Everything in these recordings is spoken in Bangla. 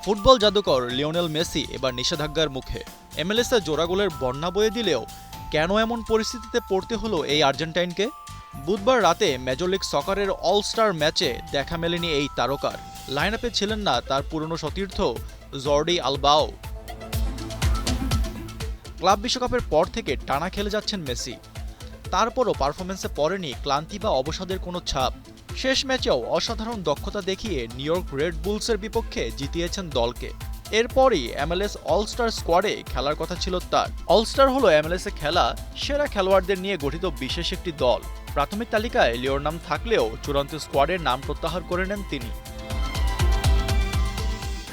ফুটবল জাদুকর লিওনেল মেসি এবার নিষেধাজ্ঞার মুখে। এমএলএসে জোড়া গোলের বন্যা বয়ে দিলেও কেন এমন পরিস্থিতিতে পড়তে হলো এই আর্জেন্টাইনকে? বুধবার রাতে মেজর লিগ সকারের অল স্টার ম্যাচে দেখা মেলেনি এই তারকার। লাইন আপে ছিলেন না তার পুরনো সতীর্থ জর্ডি আলবাও। ক্লাব বিশ্বকাপের পর থেকে টানা খেলে যাচ্ছেন মেসি। তারপরও পারফরমেন্সে পড়েনি ক্লান্তি বা অবসাদের কোনো ছাপ। শেষ ম্যাচেও অসাধারণ দক্ষতা দেখিয়ে নিউ ইয়র্ক রেড বুলসের বিপক্ষে জিতিয়েছেন দলকে। এরপরই এমএলএস অলস্টার স্কোয়াডে খেলার কথা ছিল তার। অলস্টার হলো এমএলএসে খেলা সেরা খেলোয়াড়দের নিয়ে গঠিত বিশেষ একটি দল। প্রাথমিক তালিকায় লিওর নাম থাকলেও চূড়ান্ত স্কোয়াডের নাম প্রত্যাহার করে নেন তিনি।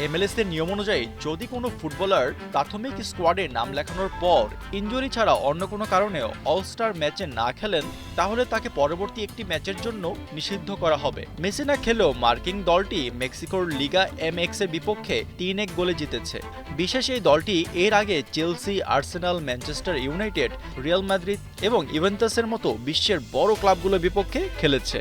এমএলএসের নিয়ম অনুযায়ী যদি কোনো ফুটবলার প্রাথমিক স্কোয়াডে নাম লেখানোর পর ইনজুরি ছাড়া অন্য কোনো কারণে অলস্টার ম্যাচে না খেলেন, তাহলে তাকে পরবর্তী একটি ম্যাচের জন্য নিষিদ্ধ করা হবে। মেসি না খেলেও মার্কিন দলটি মেক্সিকোর লিগা MX এর বিপক্ষে 3-1 গোলে জিতেছে। বিশেষ এই দলটি এর আগে Chelsea, Arsenal, Manchester United, Real Madrid এবং ইভেন্টাসের মতো বিশ্বের বড় ক্লাবগুলোর বিপক্ষে খেলেছে।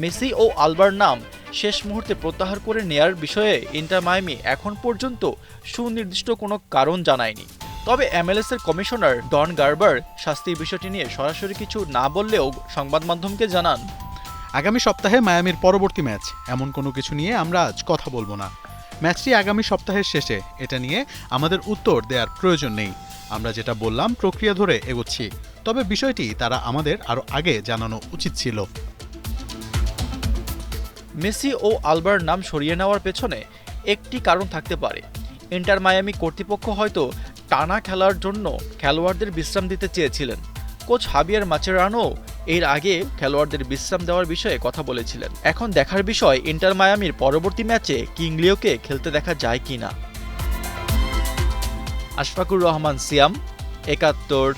মেসি ও আলবার নাম শেষ মুহূর্তে প্রত্যাহার করে নেয়ার বিষয়ে ইন্টার মায়ামি এখন পর্যন্ত সুনির্দিষ্ট কোনো কারণ জানায়নি। তবে এমএলএসের কমিশনার ডন গার্বার শাস্তির বিষয়টি নিয়ে সরাসরি কিছু না বললেও সংবাদ মাধ্যমকে জানান, আগামী সপ্তাহে মায়ামির পরবর্তী ম্যাচ, এমন কোনো কিছু নিয়ে আমরা আজ কথা বলবো না। ম্যাচটি আগামী সপ্তাহের শেষে, এটা নিয়ে আমাদের উত্তর দেওয়ার প্রয়োজন নেই। আমরা যেটা বললাম প্রক্রিয়া ধরে এগোচ্ছি, তবে বিষয়টি তারা আমাদের আরও আগে জানানো উচিত ছিল। মেসি ও আলবার নাম সরিয়ে নেওয়ার পেছনে একটি কারণ থাকতে পারে। ইন্টার মায়ামি কর্তৃপক্ষ হয়তো টানা খেলার জন্য খেলোয়াড়দের বিশ্রাম দিতে চেয়েছিলেন। কোচ হাবিয়ার মাচেরানো এর আগে খেলোয়াড়দের বিশ্রাম দেওয়ার বিষয়ে কথা বলেছিলেন। এখন দেখার বিষয় ইন্টার মায়ামির পরবর্তী ম্যাচে কিং লিওকে খেলতে দেখা যায় কিনা। আশফাকুর রহমান সিয়াম, ৭১।